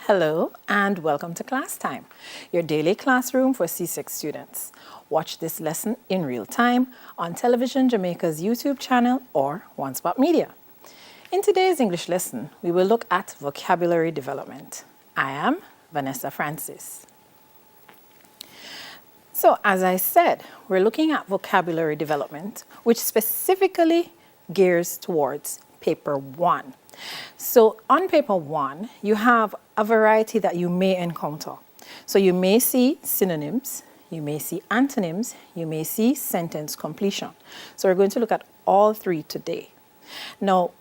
Hello and welcome to Class Time, your daily classroom for CSEC students. Watch this lesson in real time on Television Jamaica's YouTube channel or One Spot Media. In today's English lesson, we will look at vocabulary development. I am Vanessa Francis. So as I said, we're looking at vocabulary development, which specifically gears towards paper 1. So on paper 1, you have a variety that you may encounter. So you may see synonyms, you may see antonyms, you may see sentence completion. So we're going to look at all three today. Now,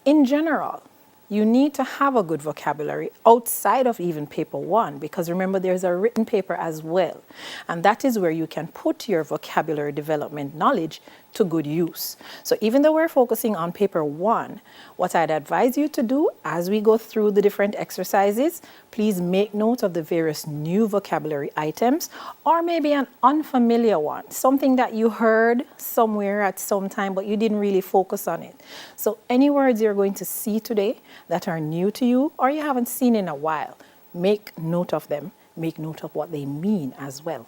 in general, you need to have a good vocabulary outside of even paper 1, because remember there's a written paper as well. And that is where you can put your vocabulary development knowledge to good use. So even though we're focusing on paper 1, what I'd advise you to do as we go through the different exercises, please make note of the various new vocabulary items, or maybe an unfamiliar one, something that you heard somewhere at some time but you didn't really focus on it. So any words you're going to see today that are new to you or you haven't seen in a while, make note of them, make note of what they mean as well.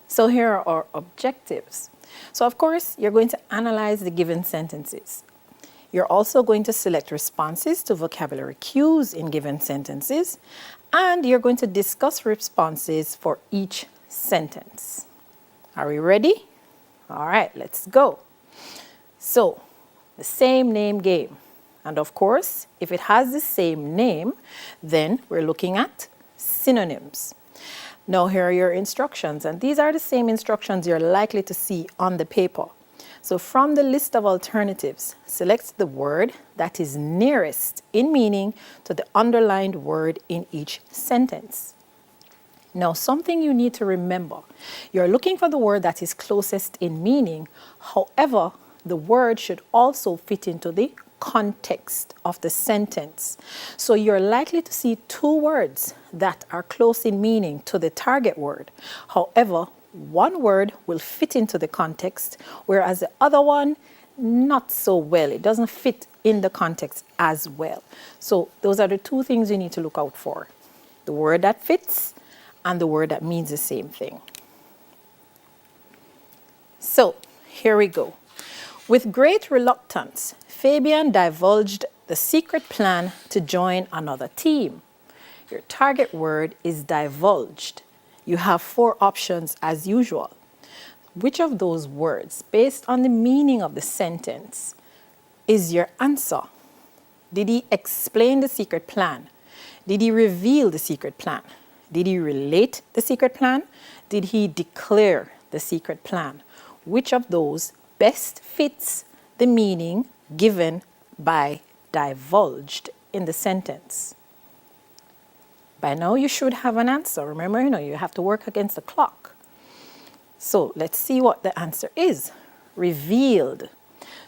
So here are our objectives. So of course, you're going to analyze the given sentences. You're also going to select responses to vocabulary cues in given sentences, and you're going to discuss responses for each sentence. Are we ready? All right, let's go. So, the same name game. And of course, if it has the same name, then we're looking at synonyms. Now here are your instructions, and these are the same instructions you're likely to see on the paper. So from the list of alternatives, select the word that is nearest in meaning to the underlined word in each sentence. Now something you need to remember, you're looking for the word that is closest in meaning. However, the word should also fit into the context of the sentence. So you're likely to see two words that are close in meaning to the target word. However, one word will fit into the context, whereas the other one, not so well. It doesn't fit in the context as well. So those are the two things you need to look out for. The word that fits and the word that means the same thing. So here we go. With great reluctance, Fabian divulged the secret plan to join another team. Your target word is divulged. You have 4 options as usual. Which of those words, based on the meaning of the sentence, is your answer? Did he explain the secret plan? Did he reveal the secret plan? Did he relate the secret plan? Did he declare the secret plan? Which of those best fits the meaning given by divulged in the sentence? By now you should have an answer. Remember, you have to work against the clock. So let's see what the answer is. Revealed.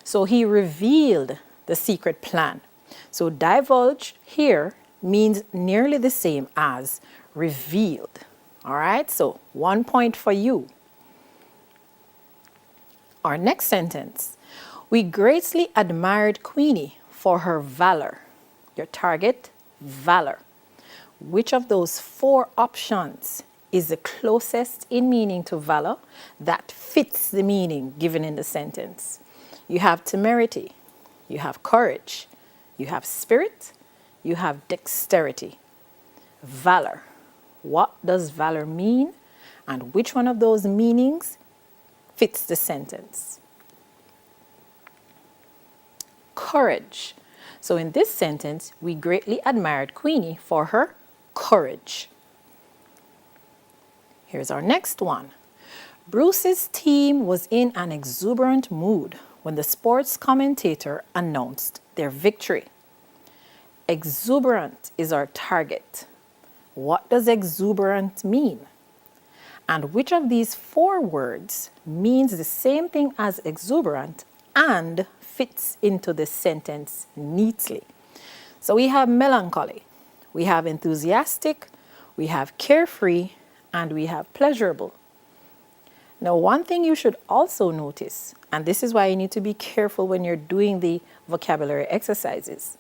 So he revealed the secret plan. So divulged here means nearly the same as revealed. All right, so 1 point for you. Our next sentence. We greatly admired Queenie for her valor. Your target, valor. Which of those 4 options is the closest in meaning to valor that fits the meaning given in the sentence? You have temerity, you have courage, you have spirit, you have dexterity. Valor. What does valor mean? And which one of those meanings fits the sentence? Courage. So in this sentence, we greatly admired Queenie for her courage. Here's our next one. Bruce's team was in an exuberant mood when the sports commentator announced their victory. Exuberant is our target. What does exuberant mean? And which of these 4 words means the same thing as exuberant and fits into the sentence neatly? So we have melancholy, we have enthusiastic, we have carefree, and we have pleasurable. Now, one thing you should also notice, and this is why you need to be careful when you're doing the vocabulary exercises,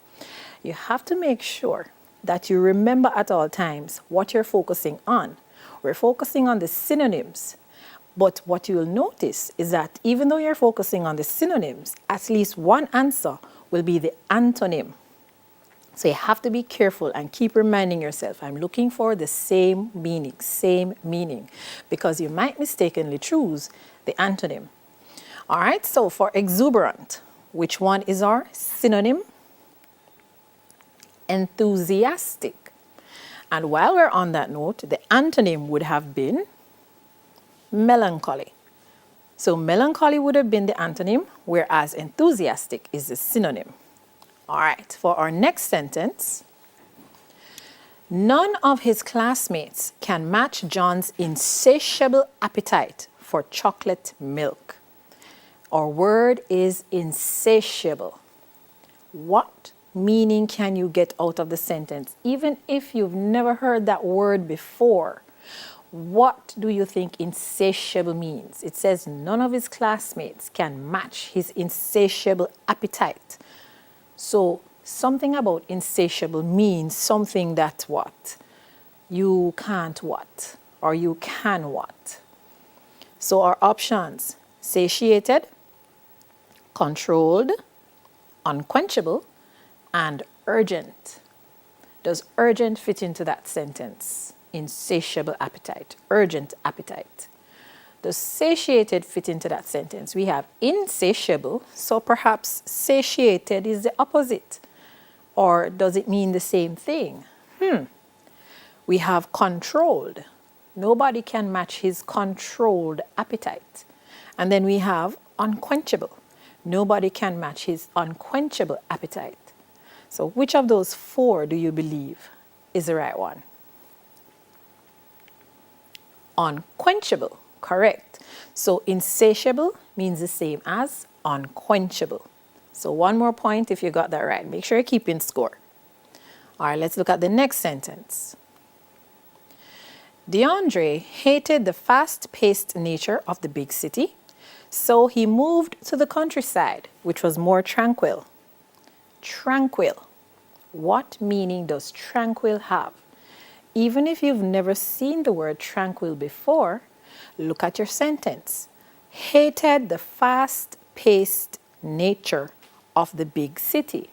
you have to make sure that you remember at all times what you're focusing on. We're focusing on the synonyms. But what you'll notice is that even though you're focusing on the synonyms, at least one answer will be the antonym. So you have to be careful and keep reminding yourself, I'm looking for the same meaning, because you might mistakenly choose the antonym. All right, so for exuberant, which one is our synonym? Enthusiastic. And while we're on that note, the antonym would have been melancholy. So melancholy would have been the antonym, whereas enthusiastic is the synonym. All right, for our next sentence, none of his classmates can match John's insatiable appetite for chocolate milk. Our word is insatiable. What meaning can you get out of the sentence? Even if you've never heard that word before, what do you think insatiable means? It says none of his classmates can match his insatiable appetite. So something about insatiable means something that what? You can't what? Or you can what? So our options, satiated, controlled, unquenchable, and urgent. Does urgent fit into that sentence? Insatiable appetite, urgent appetite. Does satiated fit into that sentence? We have insatiable, so perhaps satiated is the opposite. Or does it mean the same thing? We have controlled. Nobody can match his controlled appetite. And then we have unquenchable. Nobody can match his unquenchable appetite. So which of those four do you believe is the right one? Unquenchable. Correct. So insatiable means the same as unquenchable. So one more point if you got that right. Make sure you're keeping score. All right, let's look at the next sentence. DeAndre hated the fast-paced nature of the big city, so he moved to the countryside, which was more tranquil. Tranquil. What meaning does tranquil have? Even if you've never seen the word tranquil before, look at your sentence. Hated the fast-paced nature of the big city.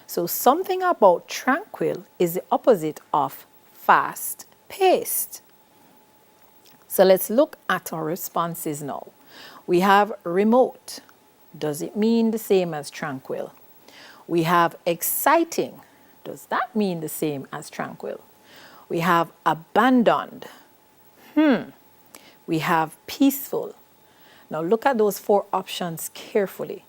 So something about tranquil is the opposite of fast-paced. So let's look at our responses now. We have remote. Does it mean the same as tranquil? We have exciting. Does that mean the same as tranquil? We have abandoned. We have peaceful. Now look at those four options carefully.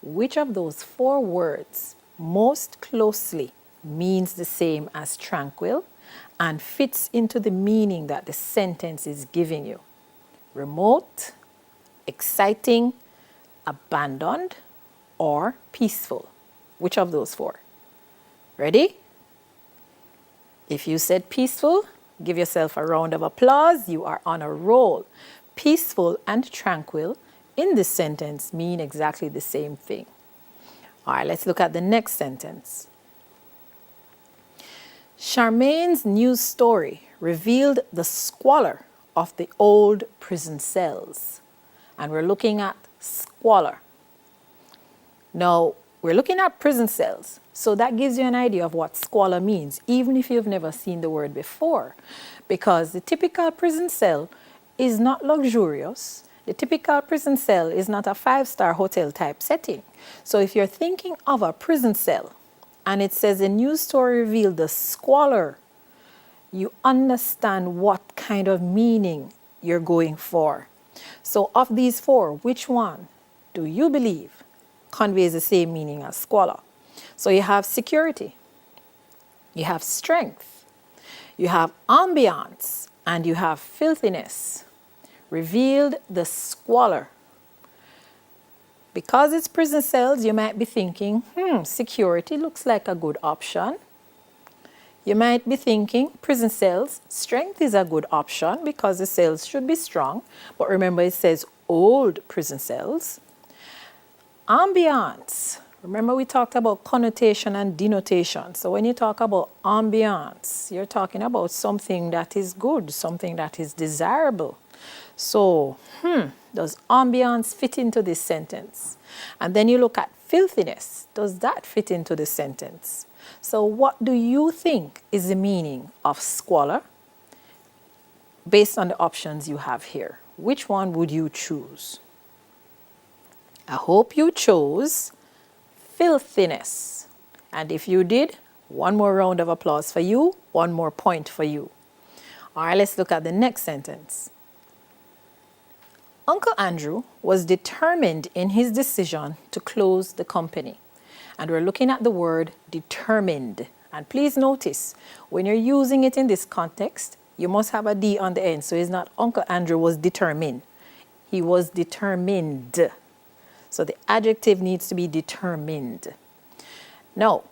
Which of those four words most closely means the same as tranquil and fits into the meaning that the sentence is giving you? Remote, exciting, abandoned, or peaceful? Which of those four? Ready? If you said peaceful, give yourself a round of applause. You are on a roll. Peaceful and tranquil in this sentence mean exactly the same thing. All right, let's look at the next sentence. Charmaine's news story revealed the squalor of the old prison cells. And we're looking at squalor. Now, we're looking at prison cells. So that gives you an idea of what squalor means, even if you've never seen the word before. Because the typical prison cell is not luxurious. The typical prison cell is not a 5-star hotel type setting. So if you're thinking of a prison cell and it says a news story revealed the squalor, you understand what kind of meaning you're going for. So of these four, which one do you believe conveys the same meaning as squalor? So you have security, you have strength, you have ambiance, and you have filthiness. Revealed the squalor. Because it's prison cells, you might be thinking, security looks like a good option. You might be thinking prison cells, strength is a good option because the cells should be strong. But remember, it says old prison cells. Ambiance Remember we talked about connotation and denotation. So when you talk about ambiance, you're talking about something that is good, something that is desirable. So, does ambiance fit into this sentence? And then you look at filthiness. Does that fit into the sentence? So what do you think is the meaning of squalor based on the options you have here? Which one would you choose? I hope you chose filthiness. And if you did, one more round of applause for you, one more point for you. All right, let's look at the next sentence. Uncle Andrew was determined in his decision to close the company. And we're looking at the word determined. And please notice, when you're using it in this context, you must have a D on the end. So it's not Uncle Andrew was determined. He was determined. So the adjective needs to be determined. Now,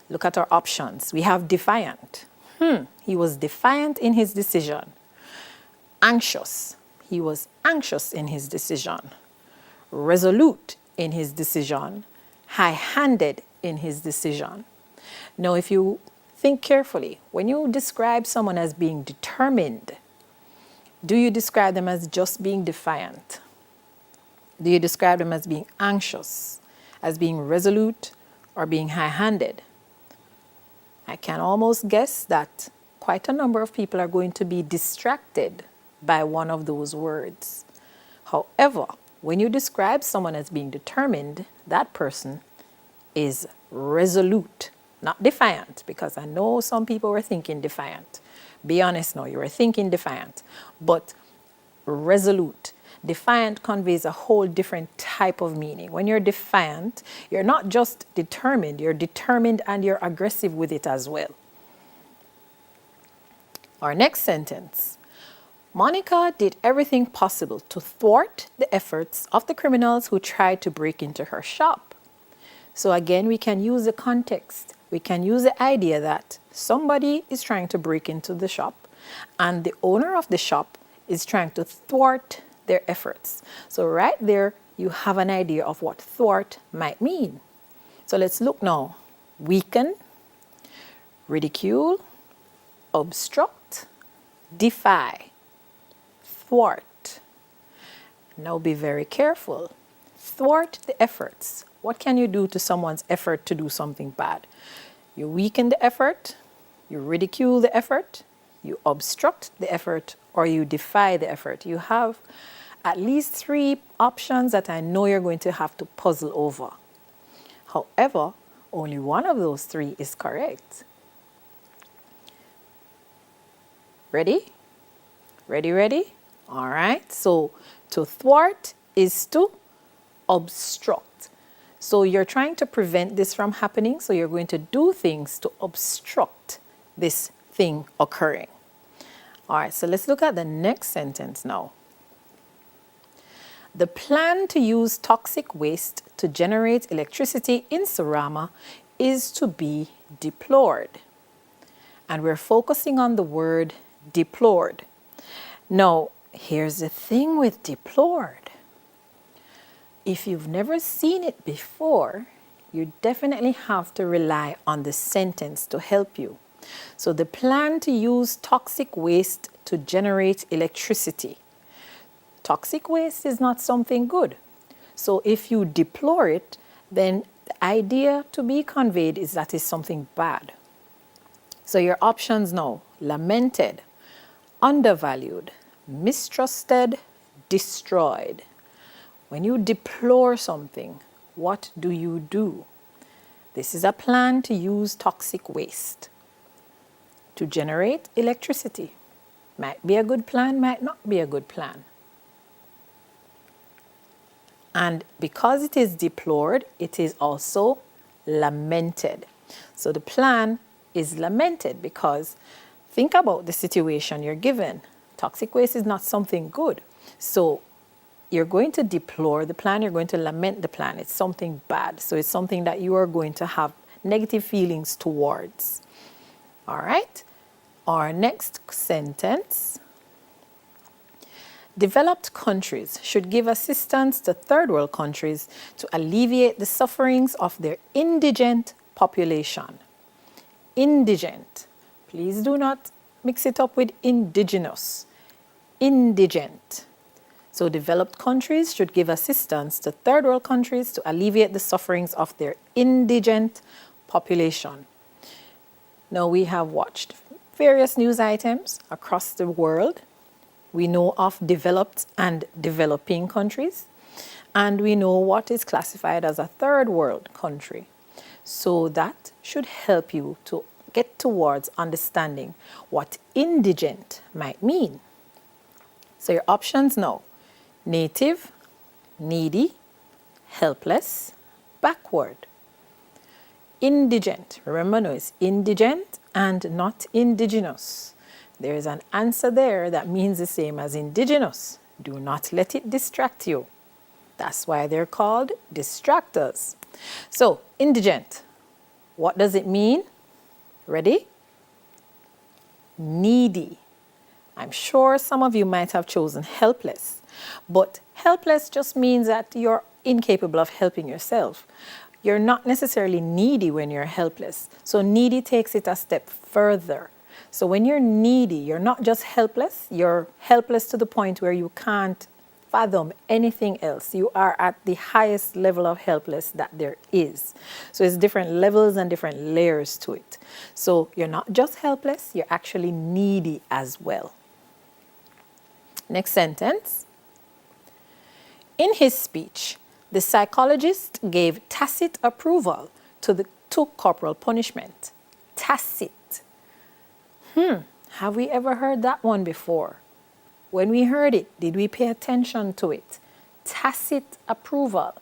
look at our options. We have defiant. He was defiant in his decision. Anxious. He was anxious in his decision. Resolute in his decision. High-handed in his decision. Now, if you think carefully, when you describe someone as being determined, do you describe them as just being defiant? Do you describe them as being anxious, as being resolute, or being high-handed? I can almost guess that quite a number of people are going to be distracted by one of those words. However, when you describe someone as being determined, that person is resolute, not defiant, because I know some people were thinking defiant. Be honest now, you were thinking defiant, but resolute. Defiant conveys a whole different type of meaning. When you're defiant, you're not just determined, you're determined and you're aggressive with it as well. Our next sentence. Monica did everything possible to thwart the efforts of the criminals who tried to break into her shop. So again, we can use the context. We can use the idea that somebody is trying to break into the shop and the owner of the shop is trying to thwart their efforts. So right there, you have an idea of what thwart might mean. So let's look now. Weaken, ridicule, obstruct, defy, thwart. Now be very careful. Thwart the efforts. What can you do to someone's effort to do something bad? You weaken the effort, you ridicule the effort, you obstruct the effort, or you defy the effort. You have at least 3 options that I know you're going to have to puzzle over. However, only one of those 3 is correct. Ready? Ready, ready? All right. So to thwart is to obstruct. So you're trying to prevent this from happening. So you're going to do things to obstruct this thing occurring. All right. So let's look at the next sentence now. The plan to use toxic waste to generate electricity in Surama is to be deplored. And we're focusing on the word deplored. Now, here's the thing with deplored. If you've never seen it before, you definitely have to rely on the sentence to help you. So the plan to use toxic waste to generate electricity. Toxic waste is not something good. So if you deplore it, then the idea to be conveyed is that it's something bad. So your options now: lamented, undervalued, mistrusted, destroyed. When you deplore something, what do you do? This is a plan to use toxic waste to generate electricity. Might be a good plan, might not be a good plan. And because it is deplored, it is also lamented. So the plan is lamented because think about the situation you're given. Toxic waste is not something good. So you're going to deplore the plan, you're going to lament the plan. It's something bad. So it's something that you are going to have negative feelings towards. All right. Our next sentence. Developed countries should give assistance to third world countries to alleviate the sufferings of their indigent population. Indigent. Please do not mix it up with indigenous. Indigent. So developed countries should give assistance to third world countries to alleviate the sufferings of their indigent population. Now we have watched various news items across the world. We know of developed and developing countries, and we know what is classified as a third world country. So that should help you to get towards understanding what indigent might mean. So your options now: native, needy, helpless, backward. Indigent, remember no, it's indigent and not indigenous. There is an answer there that means the same as indigenous. Do not let it distract you. That's why they're called distractors. So, indigent, what does it mean? Ready? Needy. I'm sure some of you might have chosen helpless, but helpless just means that you're incapable of helping yourself. You're not necessarily needy when you're helpless. So needy takes it a step further. So when you're needy, you're not just helpless, you're helpless to the point where you can't fathom anything else. You are at the highest level of helpless that there is. So it's different levels and different layers to it. So you're not just helpless, you're actually needy as well. Next sentence. In his speech, the psychologist gave tacit approval to corporal punishment. Tacit. Have we ever heard that one before? When we heard it, did we pay attention to it? Tacit approval.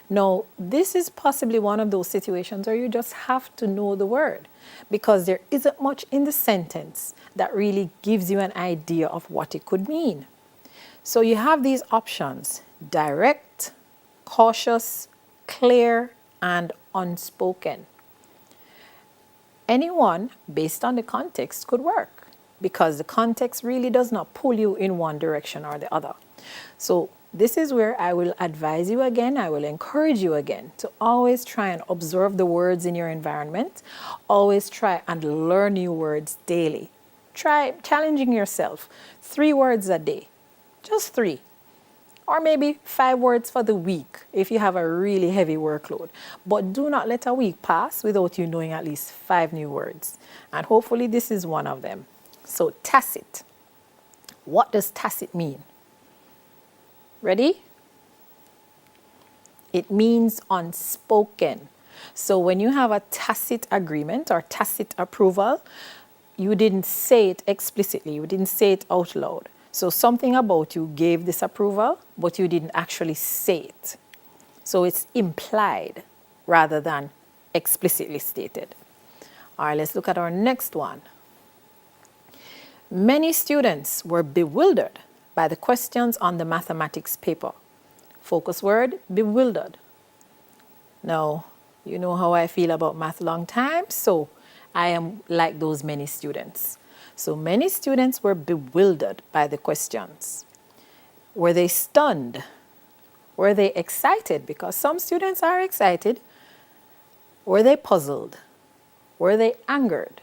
Now, this is possibly one of those situations where you just have to know the word, because there isn't much in the sentence that really gives you an idea of what it could mean. So you have these options: direct, cautious, clear, and unspoken. Anyone, based on the context, could work, because the context really does not pull you in one direction or the other. So this is where I will advise you again, I will encourage you again to always try and observe the words in your environment. Always try and learn new words daily. Try challenging yourself. 3 words a day, just 3. Or maybe 5 words for the week if you have a really heavy workload. But do not let a week pass without you knowing at least 5 new words. And hopefully this is one of them. So tacit. What does tacit mean? Ready? It means unspoken. So when you have a tacit agreement or tacit approval, you didn't say it explicitly, you didn't say it out loud. So something about you gave this approval, but you didn't actually say it. So it's implied rather than explicitly stated. All right, let's look at our next one. Many students were bewildered by the questions on the mathematics paper. Focus word, bewildered. Now, you know how I feel about math long time, so I am like those many students. So many students were bewildered by the questions. Were they stunned? Were they excited? Because some students are excited. Were they puzzled? Were they angered?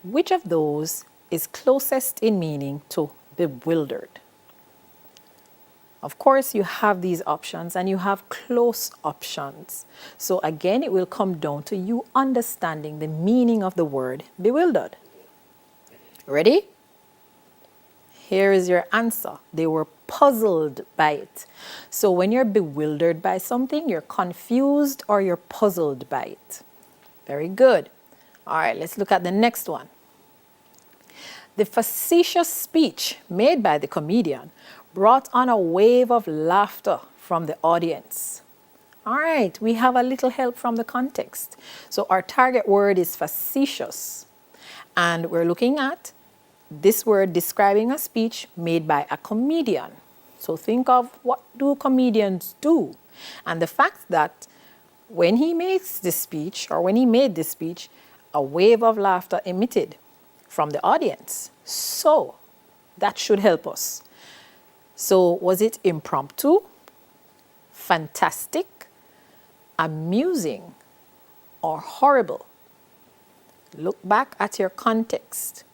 Which of those is closest in meaning to bewildered? Of course, you have these options and you have close options. So again, it will come down to you understanding the meaning of the word bewildered. Ready? Here is your answer. They were puzzled by it. So when you're bewildered by something, you're confused or you're puzzled by it. Very good. All right, let's look at the next one. The facetious speech made by the comedian brought on a wave of laughter from the audience. All right, we have a little help from the context. So our target word is facetious. And we're looking at this word describing a speech made by a comedian. So think of, what do comedians do? And the fact that when he makes this speech, or when he made this speech, a wave of laughter emitted from the audience. So that should help us. So was it impromptu, fantastic, amusing, or horrible? Look back at your context.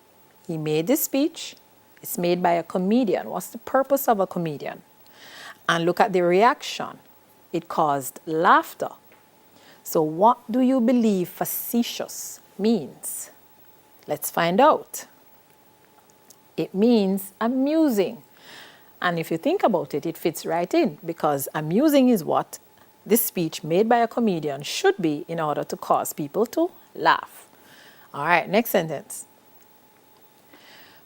He made this speech. It's made by a comedian. What's the purpose of a comedian? And look at the reaction. It caused laughter. So what do you believe facetious means? Let's find out. It means amusing. And if you think about it, it fits right in, because amusing is what this speech made by a comedian should be in order to cause people to laugh. All right, next sentence.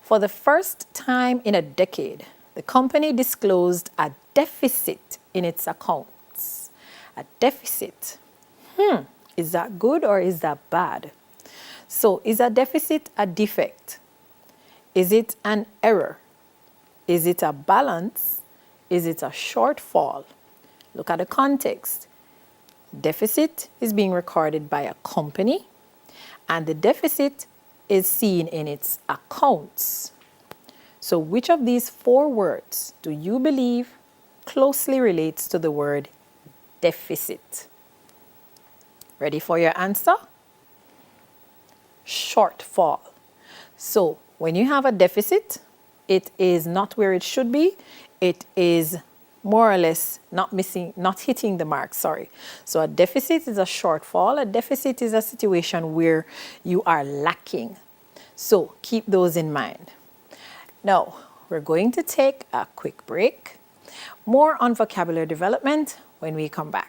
For the first time in a decade, the company disclosed a deficit in its accounts. A deficit. Is that good or is that bad? So is a deficit a defect? Is it an error? Is it a balance? Is it a shortfall? Look at the context. Deficit is being recorded by a company, and the deficit is seen in its accounts. So which of these four words do you believe closely relates to the word deficit? Ready for your answer? Shortfall. So when you have a deficit, it is not where it should be. It is more or less not hitting the mark, sorry. So a deficit is a shortfall. A deficit is a situation where you are lacking. So keep those in mind. Now, we're going to take a quick break. More on vocabulary development when we come back.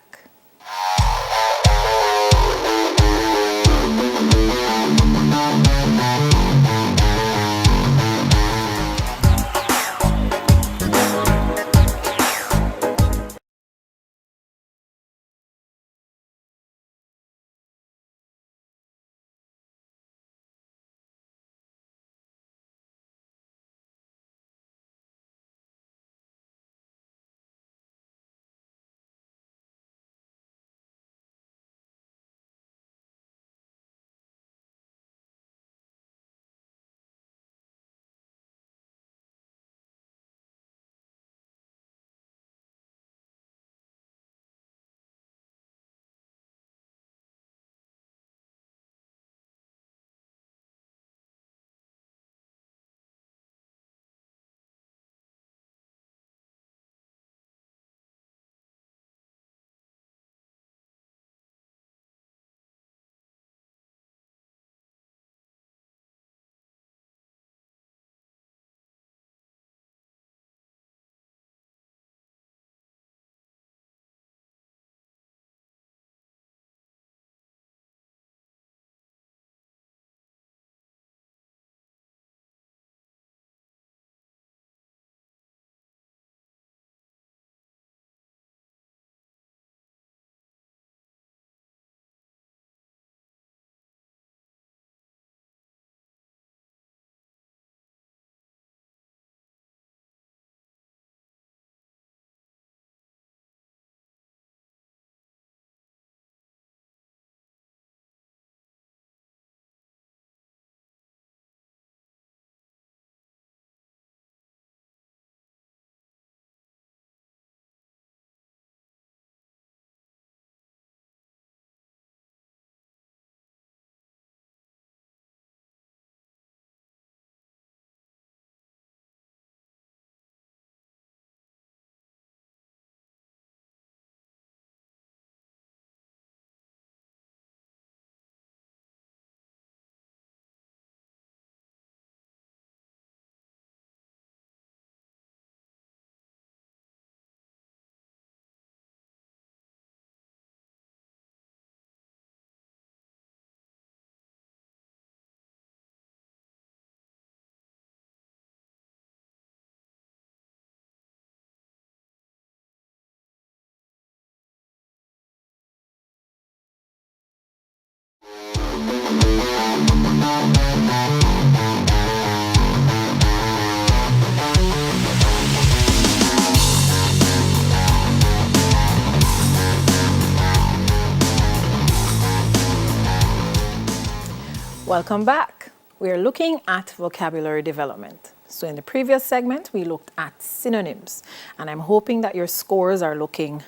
Welcome back. We are looking at vocabulary development. So in the previous segment, we looked at synonyms, and I'm hoping that your scores are looking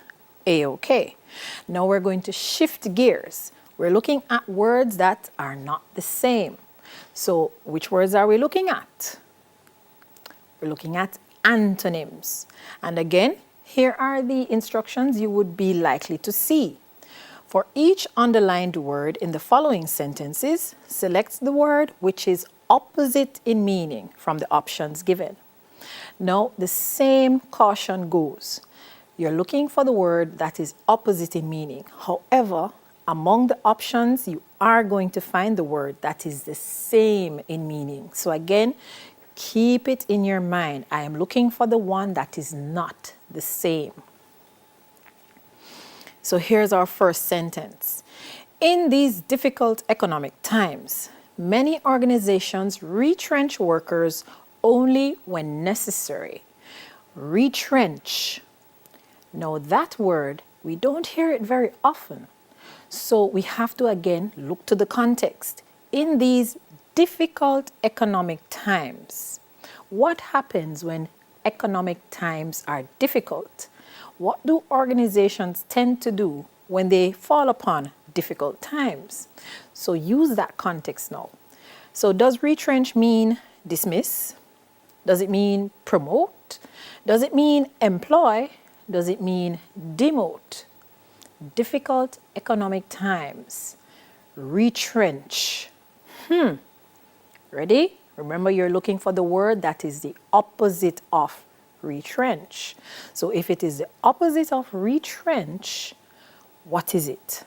A-okay. Now we're going to shift gears. We're looking at words that are not the same. So which words are we looking at? We're looking at antonyms. And again, here are the instructions you would be likely to see. For each underlined word in the following sentences, select the word which is opposite in meaning from the options given. Now, the same caution goes. You're looking for the word that is opposite in meaning. However, among the options, you are going to find the word that is the same in meaning. So again, keep it in your mind. I am looking for the one that is not the same. So here's our first sentence. In these difficult economic times, many organizations retrench workers only when necessary. Retrench. Now that word, we don't hear it very often. So we have to again look to the context. In these difficult economic times, what happens when economic times are difficult? What do organizations tend to do when they fall upon difficult times? So use that context now. So does retrench mean dismiss? Does it mean promote? Does it mean employ? Does it mean demote? Difficult economic times. Retrench. Ready? Remember, you're looking for the word that is the opposite of retrench. So if it is the opposite of retrench, what is it?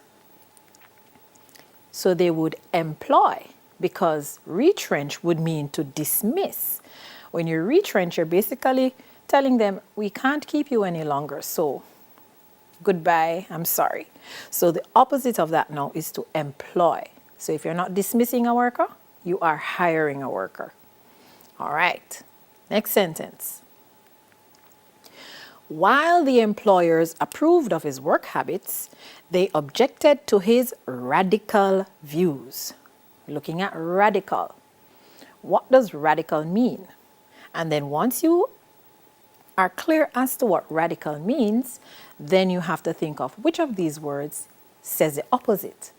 So they would employ, because retrench would mean to dismiss. When you retrench, you're basically telling them, we can't keep you any longer, so goodbye, I'm sorry. So the opposite of that now is to employ. So if you're not dismissing a worker, you are hiring a worker. All right, next sentence. While the employers approved of his work habits, they objected to his radical views. Looking at radical. What does radical mean? And then once you are clear as to what radical means, then you have to think of which of these words says the opposite.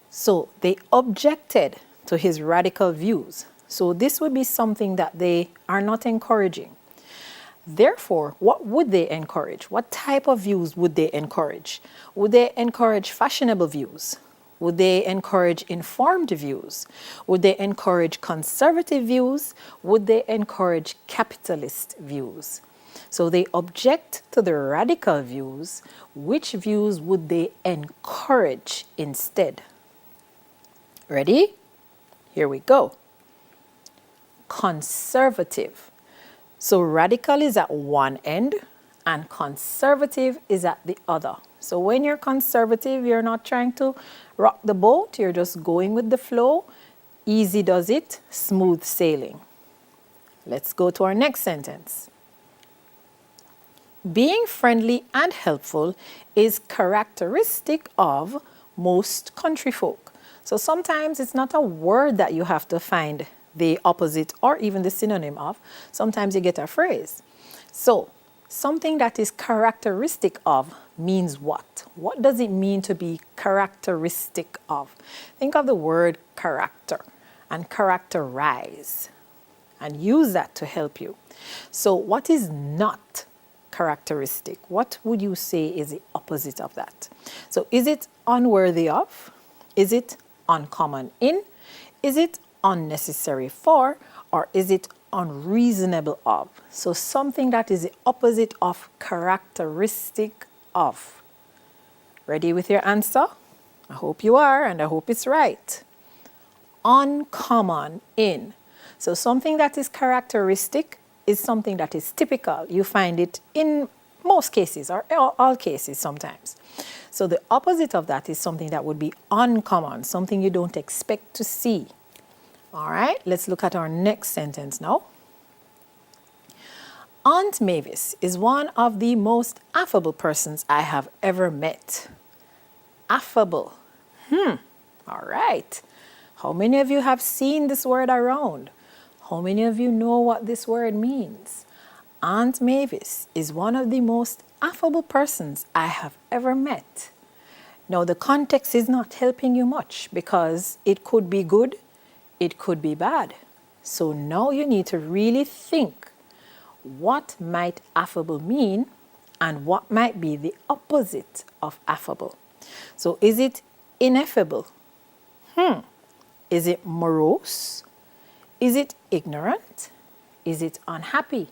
So they objected to his radical views. So this would be something that they are not encouraging. Therefore, what would they encourage? What type of views would they encourage? Would they encourage fashionable views? Would they encourage informed views? Would they encourage conservative views? Would they encourage capitalist views? So they object to the radical views. Which views would they encourage instead? Ready? Here we go. Conservative. So radical is at one end and conservative is at the other. So when you're conservative, you're not trying to rock the boat, you're just going with the flow. Easy does it, smooth sailing. Let's go to our next sentence. Being friendly and helpful is characteristic of most country folk. So sometimes it's not a word that you have to find the opposite or even the synonym of. Sometimes you get a phrase. So something that is characteristic of means what? What does it mean to be characteristic of? Think of the word character and characterize and use that to help you. So what is not characteristic? What would you say is the opposite of that? So is it unworthy of? Is it uncommon in? Is it unnecessary for? Or is it unreasonable of? So something that is the opposite of characteristic of. Ready with your answer? I hope you are, and I hope it's right. Uncommon in. So something that is characteristic is something that is typical. You find it in most cases or all cases sometimes. So the opposite of that is something that would be uncommon, something you don't expect to see. All right, let's look at our next sentence now. Aunt Mavis is one of the most affable persons I have ever met. Affable. All right. How many of you have seen this word around? How many of you know what this word means? Aunt Mavis is one of the most affable persons I have ever met. Now, the context is not helping you much because it could be good, it could be bad. So now you need to really think, what might affable mean and what might be the opposite of affable? So is it ineffable? Is it morose? Is it ignorant? Is it unhappy?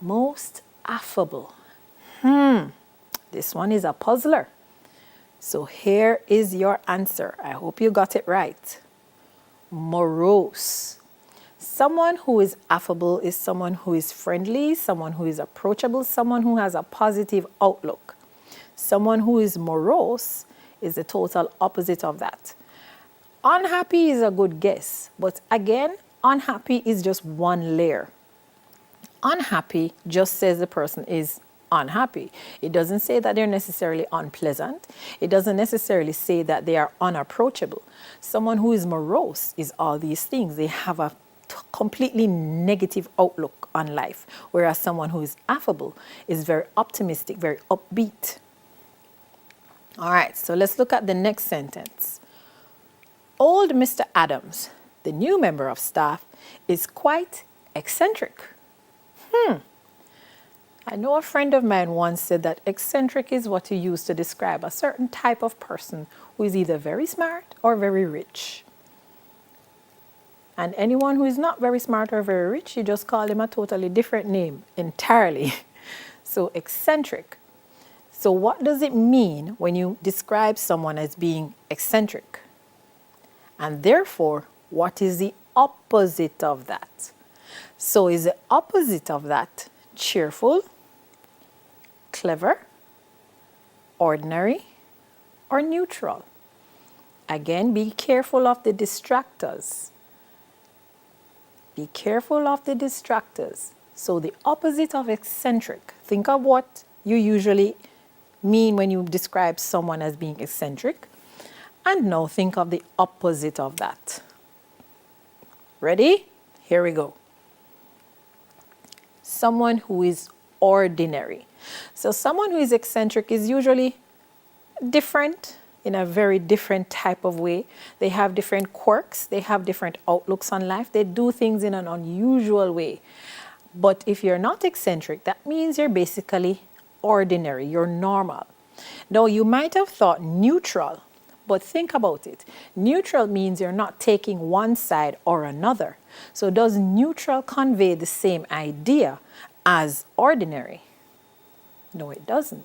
Most affable. This one is a puzzler. So here is your answer. I hope you got it right. Morose. Someone who is affable is someone who is friendly, someone who is approachable, someone who has a positive outlook. Someone who is morose is the total opposite of that. Unhappy is a good guess, but again, unhappy is just one layer. Unhappy just says the person is unhappy. It doesn't say that they're necessarily unpleasant. It doesn't necessarily say that they are unapproachable. Someone who is morose is all these things. They have a completely negative outlook on life, whereas someone who is affable is very optimistic, very upbeat. All right, so let's look at the next sentence. Old Mr. Adams, the new member of staff, is quite eccentric. I know a friend of mine once said that eccentric is what you use to describe a certain type of person who is either very smart or very rich. And anyone who is not very smart or very rich, you just call them a totally different name entirely. So eccentric. So what does it mean when you describe someone as being eccentric? And therefore, what is the opposite of that? So is the opposite of that cheerful, clever, ordinary, or neutral? Again, be careful of the distractors. Be careful of the distractors. So the opposite of eccentric, think of what you usually mean when you describe someone as being eccentric. And now think of the opposite of that. Ready? Here we go. Someone who is ordinary. So someone who is eccentric is usually different in a very different type of way. They have different quirks. They have different outlooks on life. They do things in an unusual way. But if you're not eccentric, that means you're basically ordinary. You're normal. Now, you might have thought neutral, but think about it. Neutral means you're not taking one side or another. So does neutral convey the same idea as ordinary? No, it doesn't.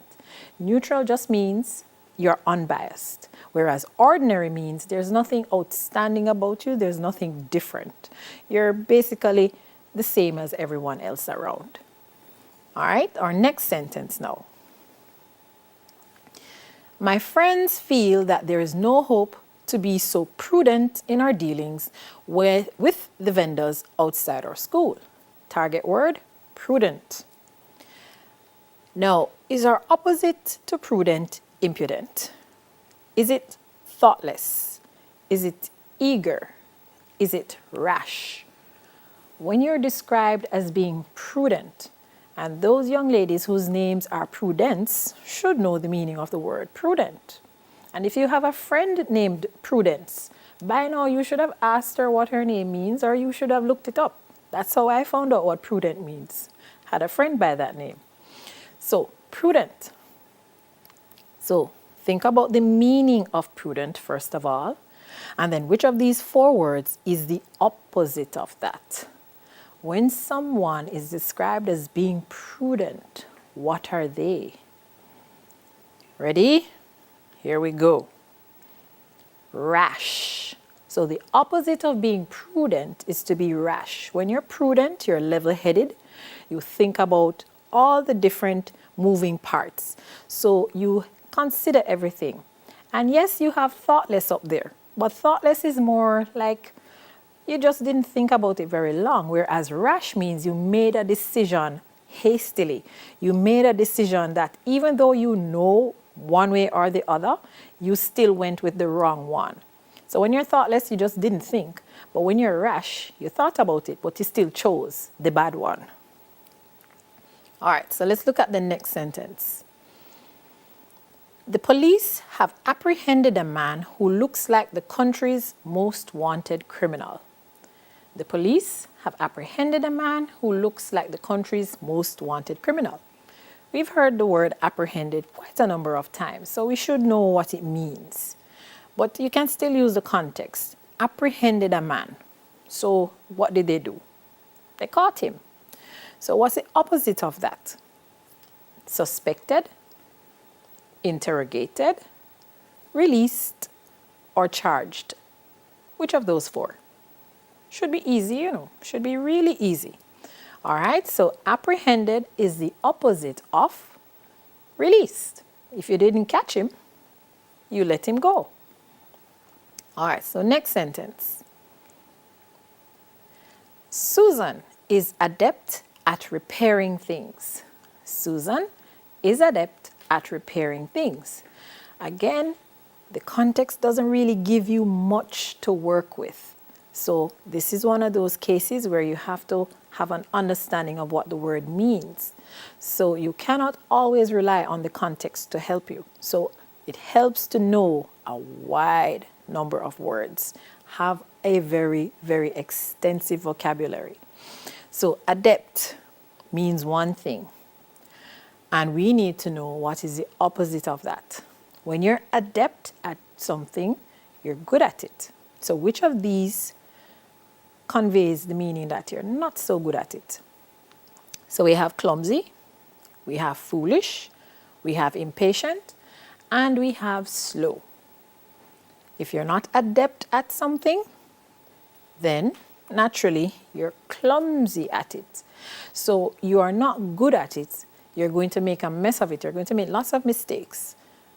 Neutral just means you're unbiased, whereas ordinary means there's nothing outstanding about you, there's nothing different. You're basically the same as everyone else around. All right, our next sentence now. My friends feel that there is no hope to be so prudent in our dealings with the vendors outside our school. Target word, prudent. Now, is our opposite to prudent impudent? Is it thoughtless? Is it eager? Is it rash? When you're described as being prudent, and those young ladies whose names are Prudence should know the meaning of the word prudent. And if you have a friend named Prudence, by now you should have asked her what her name means, or you should have looked it up. That's how I found out what prudent means. Had a friend by that name. So, prudent. So, think about the meaning of prudent first of all, and then which of these four words is the opposite of that? When someone is described as being prudent, what are they? Ready? Here we go. Rash. So the opposite of being prudent is to be rash. When you're prudent, you're level-headed. You think about all the different moving parts. So you consider everything. And yes, you have thoughtless up there. But thoughtless is more like you just didn't think about it very long, whereas rash means you made a decision hastily. You made a decision that even though you know one way or the other, you still went with the wrong one. So when you're thoughtless, you just didn't think. But when you're rash, you thought about it, but you still chose the bad one. All right, so let's look at the next sentence. The police have apprehended a man who looks like the country's most wanted criminal. The police have apprehended a man who looks like the country's most wanted criminal. We've heard the word apprehended quite a number of times, so we should know what it means. But you can still use the context. Apprehended a man. So what did they do? They caught him. So what's the opposite of that? Suspected, interrogated, released, or charged. Which of those four? Should be easy, should be really easy. All right, so apprehended is the opposite of released. If you didn't catch him, you let him go. All right, so next sentence. Susan is adept at repairing things. Susan is adept at repairing things. Again, the context doesn't really give you much to work with. So this is one of those cases where you have to have an understanding of what the word means. So you cannot always rely on the context to help you. So it helps to know a wide number of words. Have a very, very extensive vocabulary. So adept means one thing. And we need to know what is the opposite of that. When you're adept at something, you're good at it. So which of these conveys the meaning that you're not so good at it? So we have clumsy, we have foolish, we have impatient, and we have slow. If you're not adept at something, then naturally you're clumsy at it. So you are not good at it. You're going to make a mess of it. You're going to make lots of mistakes.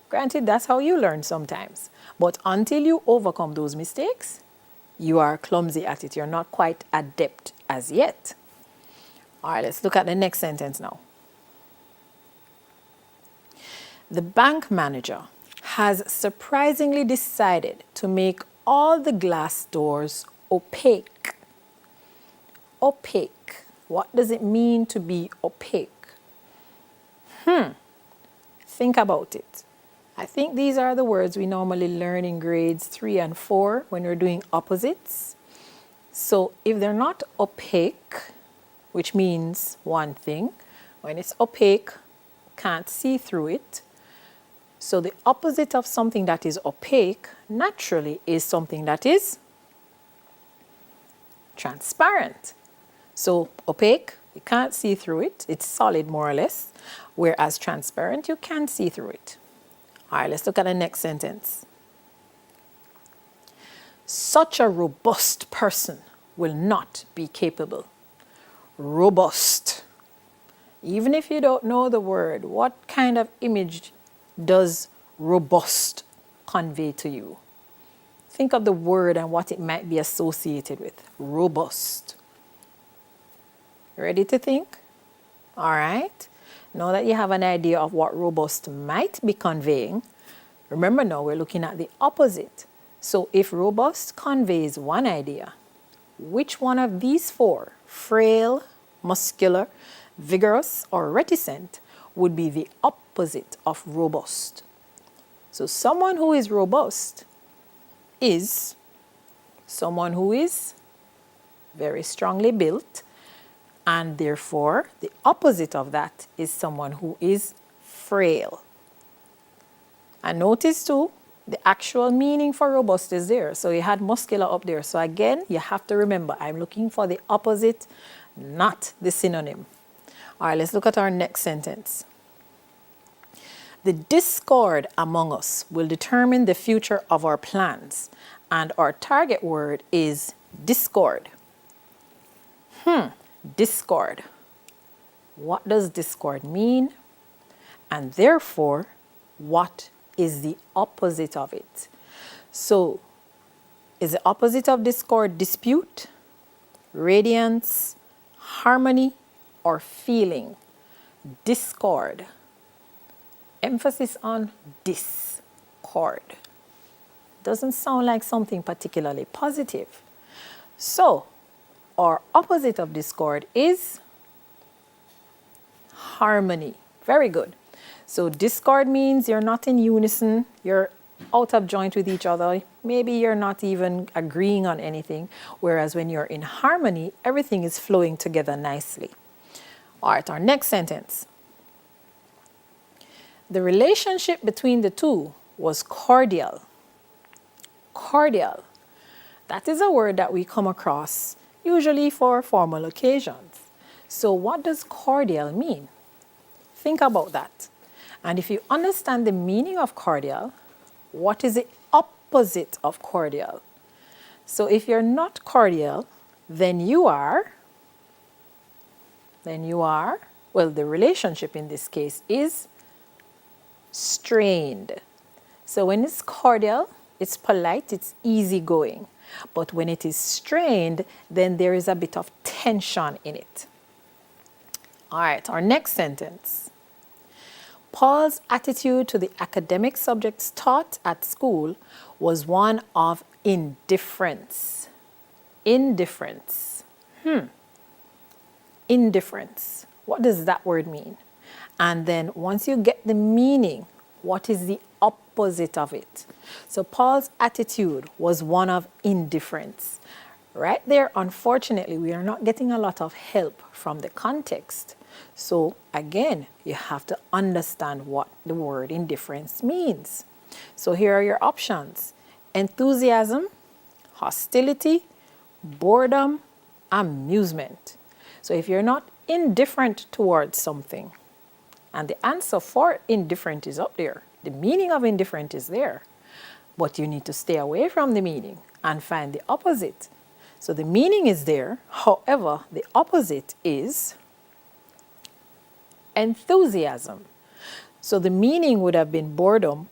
Granted, that's how you learn sometimes. But until you overcome those mistakes, you are clumsy at it. You're not quite adept as yet. All right, let's look at the next sentence now. The bank manager has surprisingly decided to make all the glass doors opaque. Opaque. What does it mean to be opaque? Think about it. I think these are the words we normally learn in grades 3 and 4 when we're doing opposites. So if they're not opaque, which means one thing, when it's opaque, can't see through it. So the opposite of something that is opaque naturally is something that is transparent. So opaque, you can't see through it. It's solid more or less. Whereas transparent, you can see through it. All right, let's look at the next sentence. Such a robust person will not be capable. Robust. Even if you don't know the word, what kind of image does robust convey to you? Think of the word and what it might be associated with. Robust. Ready to think? All right. Now that you have an idea of what robust might be conveying, remember now we're looking at the opposite. So if robust conveys one idea, which one of these four, frail, muscular, vigorous, or reticent, would be the opposite of robust? So someone who is robust is someone who is very strongly built, and therefore the opposite of that is someone who is frail. And notice too, the actual meaning for robust is there. So you had muscular up there. So again, you have to remember, I'm looking for the opposite, not the synonym. All right, let's look at our next sentence. The discord among us will determine the future of our plans, and our target word is discord. Discord. What does discord mean? And therefore, what is the opposite of it? So, is the opposite of discord dispute, radiance, harmony, or feeling? Discord. Emphasis on discord. Doesn't sound like something particularly positive. So, our opposite of discord is harmony. Very good. So discord means you're not in unison, you're out of joint with each other. Maybe you're not even agreeing on anything. Whereas when you're in harmony, everything is flowing together nicely. All right, our next sentence. The relationship between the two was cordial. Cordial. That is a word that we come across usually for formal occasions. So what does cordial mean? Think about that. And if you understand the meaning of cordial, what is the opposite of cordial? So if you're not cordial, then you are, well, the relationship in this case is strained. So when it's cordial, it's polite, it's easygoing. But when it is strained, then there is a bit of tension in it. All right, our next sentence. Paul's attitude to the academic subjects taught at school was one of indifference. Indifference. Indifference. What does that word mean? And then once you get the meaning, what is the opposite of it? So Paul's attitude was one of indifference. Right there, unfortunately, we are not getting a lot of help from the context. So again, you have to understand what the word indifference means. So here are your options: enthusiasm, hostility, boredom, amusement. So if you're not indifferent towards something, and the answer for indifferent is up there, the meaning of indifferent is there, but you need to stay away from the meaning and find the opposite. So the meaning is there, however, the opposite is enthusiasm. So the meaning would have been boredom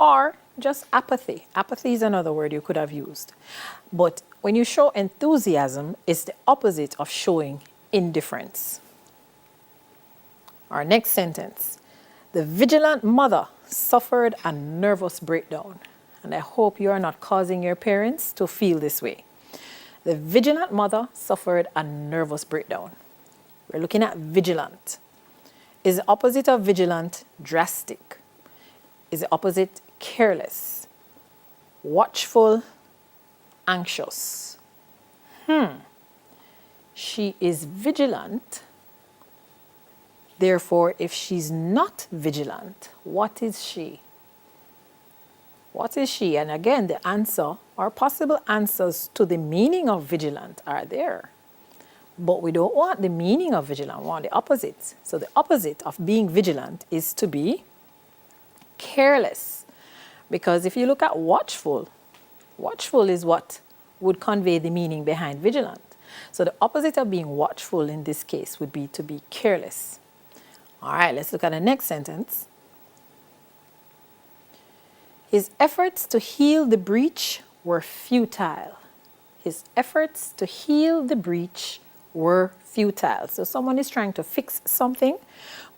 or just apathy. Apathy is another word you could have used. But when you show enthusiasm, it's the opposite of showing indifference. Our next sentence. The vigilant mother suffered a nervous breakdown. And I hope you are not causing your parents to feel this way. The vigilant mother suffered a nervous breakdown. We're looking at vigilant. Is the opposite of vigilant drastic? Is the opposite careless? Watchful, anxious? She is vigilant. Therefore, if she's not vigilant, what is she? What is she? And again, the answer or possible answers to the meaning of vigilant are there. But we don't want the meaning of vigilant, we want the opposite. So the opposite of being vigilant is to be careless. Because if you look at watchful, watchful is what would convey the meaning behind vigilant. So the opposite of being watchful in this case would be to be careless. All right, let's look at the next sentence. His efforts to heal the breach were futile. His efforts to heal the breach were futile. So someone is trying to fix something,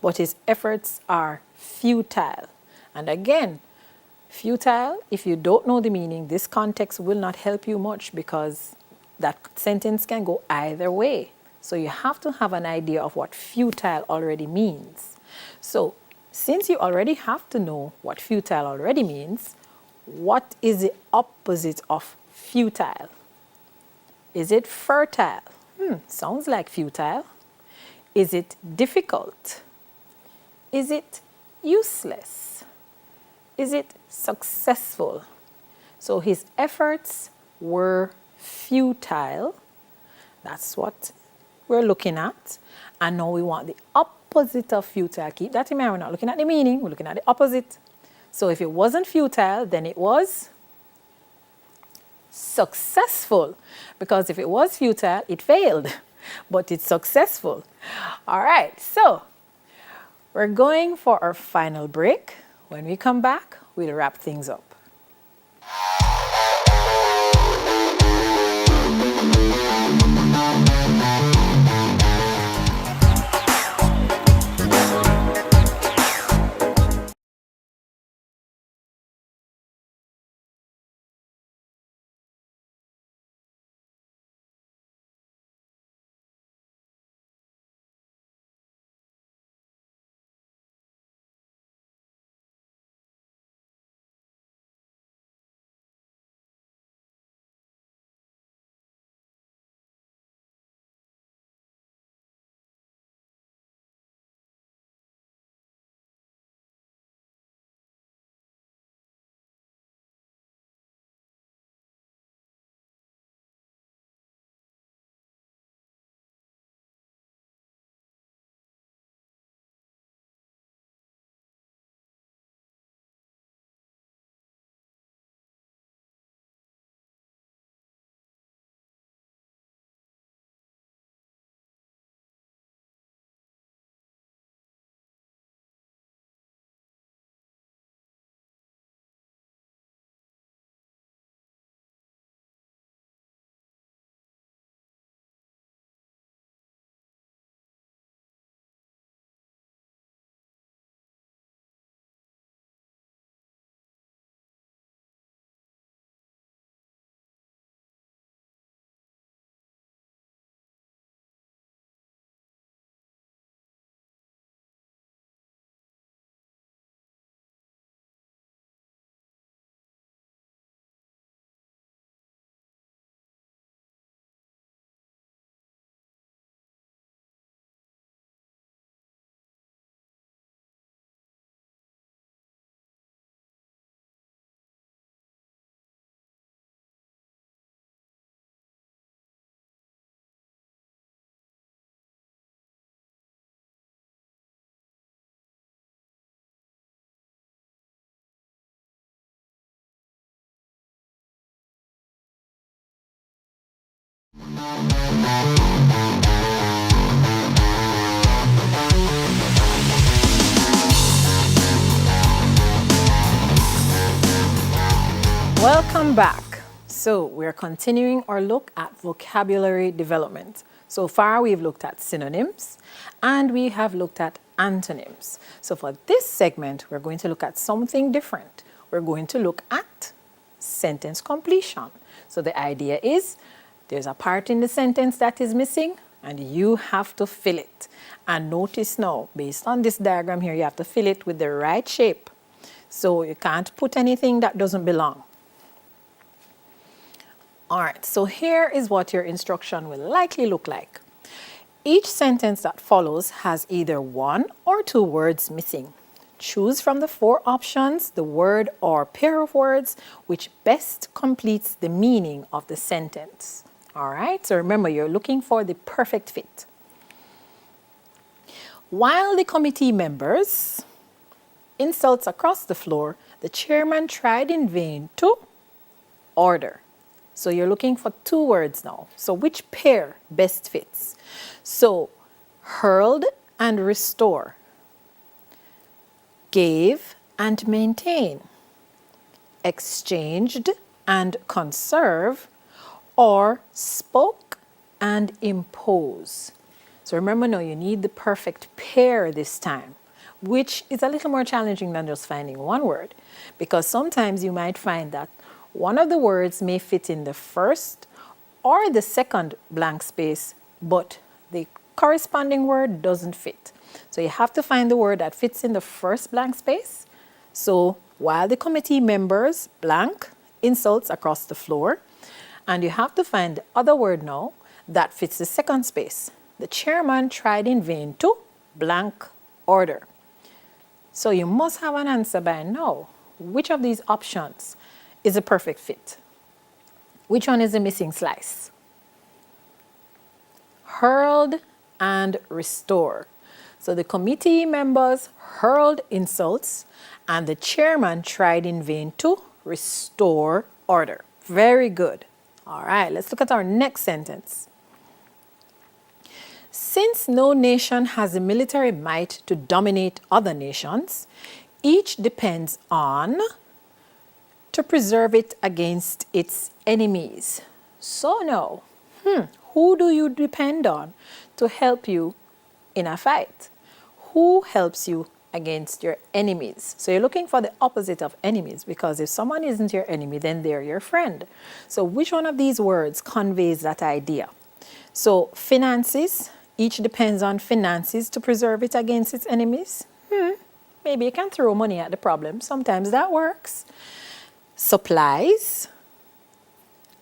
but his efforts are futile. And again, futile, if you don't know the meaning, this context will not help you much because that sentence can go either way. So you have to have an idea of what futile already means. So since you already have to know what futile already means, what is the opposite of futile? Is it fertile? Sounds like futile. Is it difficult? Is it useless? Is it successful? So his efforts were futile. That's what we're looking at. And now we want the opposite of futile. Keep that in mind. We're not looking at the meaning, we're looking at the opposite. So if it wasn't futile, then it was successful. Because if it was futile, it failed. But it's successful. All right, so we're going for our final break. When we come back, we'll wrap things up. Welcome back. So we're continuing our look at vocabulary development. So far we've looked at synonyms and we have looked at antonyms. So for this segment, we're going to look at something different. We're going to look at sentence completion. So the idea is there's a part in the sentence that is missing and you have to fill it. And notice now, based on this diagram here, you have to fill it with the right shape. So you can't put anything that doesn't belong. All right, so here is what your instruction will likely look like. Each sentence that follows has either one or two words missing. Choose from the four options the word or pair of words which best completes the meaning of the sentence. All right, so remember, you're looking for the perfect fit. While the committee members insults across the floor, the chairman tried in vain to order. So you're looking for two words now. So which pair best fits? So hurled and restore, gave and maintain, exchanged and conserve, or spoke and impose. So remember now, you need the perfect pair this time, which is a little more challenging than just finding one word, because sometimes you might find that one of the words may fit in the first or the second blank space, but the corresponding word doesn't fit. So you have to find the word that fits in the first blank space. So while the committee members blank insults across the floor, and you have to find the other word now that fits the second space. The chairman tried in vain to blank order. So you must have an answer by now. Which of these options is a perfect fit? Which one is the missing slice? Hurled and restore. So the committee members hurled insults and the chairman tried in vain to restore order. Very good. All right, let's look at our next sentence. Since no nation has the military might to dominate other nations, each depends on to preserve it against its enemies. So now, who do you depend on to help you in a fight? Who helps you against your enemies? So you're looking for the opposite of enemies, because if someone isn't your enemy, then they're your friend. So which one of these words conveys that idea? So finances, each depends on finances to preserve it against its enemies. Maybe you can throw money at the problem. Sometimes that works. Supplies,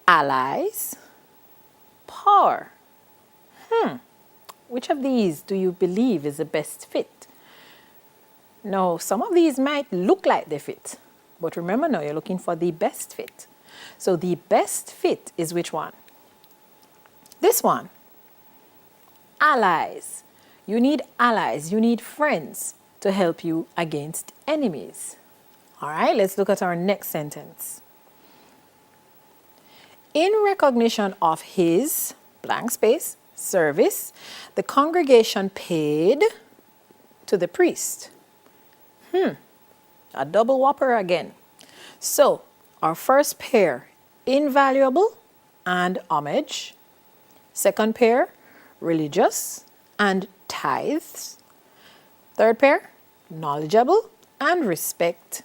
allies, power. Which of these do you believe is the best fit? Now, some of these might look like they fit, but remember now, you're looking for the best fit. So the best fit is which one? This one. Allies. You need allies, you need friends to help you against enemies. All right, let's look at our next sentence. In recognition of his blank space service, the congregation paid to the priest. A double whopper again. So our first pair, invaluable and homage. Second pair, religious and tithes. Third pair, knowledgeable and respect.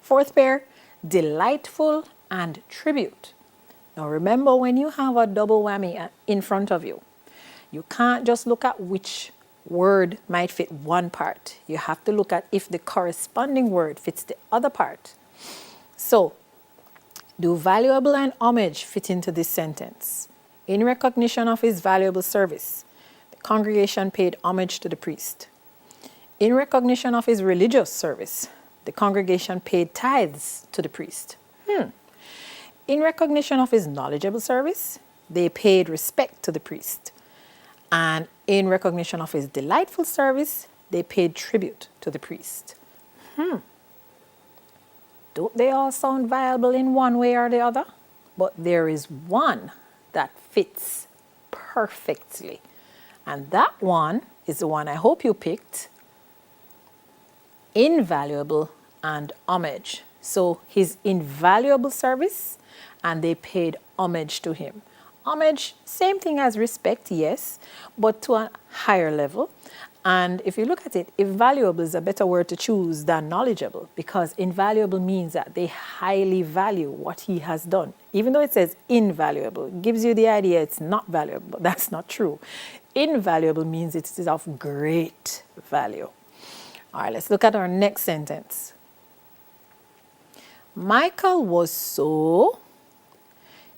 Fourth pair, delightful and tribute. Now remember, when you have a double whammy in front of you, you can't just look at which word might fit one part. You have to look at if the corresponding word fits the other part. So, do valuable and homage fit into this sentence? In recognition of his valuable service, the congregation paid homage to the priest. In recognition of his religious service, the congregation paid tithes to the priest. In recognition of his knowledgeable service, they paid respect to the priest. And in recognition of his delightful service, they paid tribute to the priest. Don't they all sound viable in one way or the other? But there is one that fits perfectly. And that one is the one I hope you picked. Invaluable and homage. So his invaluable service, and they paid homage to him. Homage, same thing as respect, yes, but to a higher level. And if you look at it, invaluable is a better word to choose than knowledgeable, because invaluable means that they highly value what he has done. Even though it says invaluable, it gives you the idea it's not valuable, but that's not true. Invaluable means it is of great value. All right, let's look at our next sentence. Michael was so,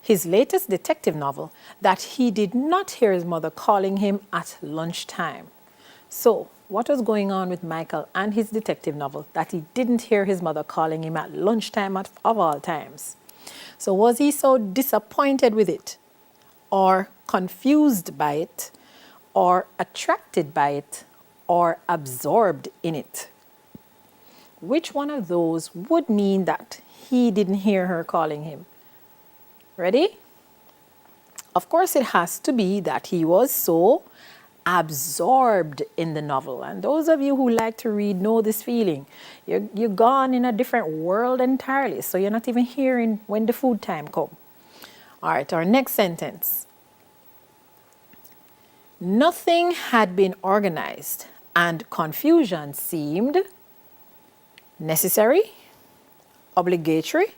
his latest detective novel, that he did not hear his mother calling him at lunchtime. So, what was going on with Michael and his detective novel that he didn't hear his mother calling him at lunchtime of all times? So, was he so disappointed with it, or confused by it, or attracted by it, or absorbed in it? Which one of those would mean that he didn't hear her calling him? Ready? Of course, it has to be that he was so absorbed in the novel. And those of you who like to read know this feeling. You're gone in a different world entirely, so you're not even hearing when the food time comes. All right, our next sentence. Nothing had been organized, and confusion seemed necessary, obligatory,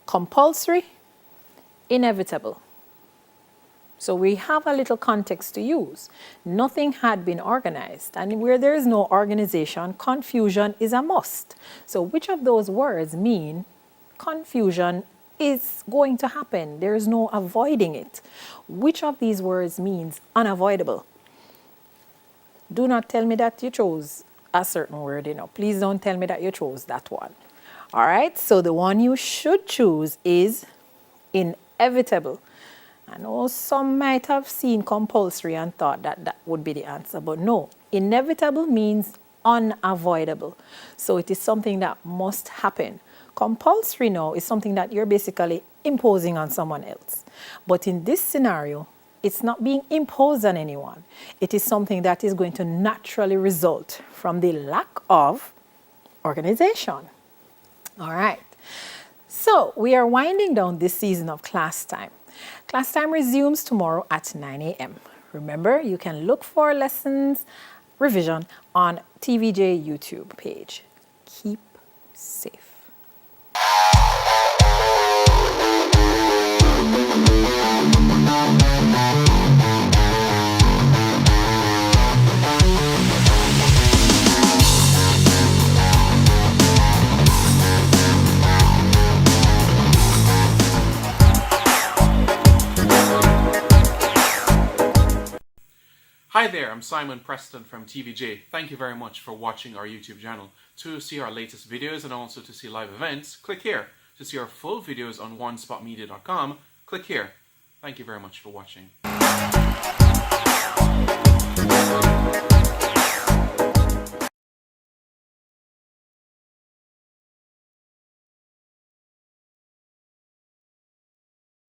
compulsory, inevitable. So we have a little context to use. Nothing had been organized, and where there is no organization, confusion is a must. So which of those words mean confusion is going to happen? There is no avoiding it. Which of these words means unavoidable? Do not tell me that you chose a certain word, Please don't tell me that you chose that one. All right, so the one you should choose is inevitable. I know some might have seen compulsory and thought that that would be the answer, but no. Inevitable means unavoidable. So it is something that must happen. Compulsory now is something that you're basically imposing on someone else. But in this scenario, it's not being imposed on anyone. It is something that is going to naturally result from the lack of organization. All right. So we are winding down this season of class time. Class time resumes tomorrow at 9 a.m. Remember, you can look for lessons revision on TVJ YouTube page. Keep safe. Hi there, I'm Simon Preston from TVJ. Thank you very much for watching our YouTube channel. To see our latest videos and also to see live events, click here. To see our full videos on onespotmedia.com, click here. Thank you very much for watching.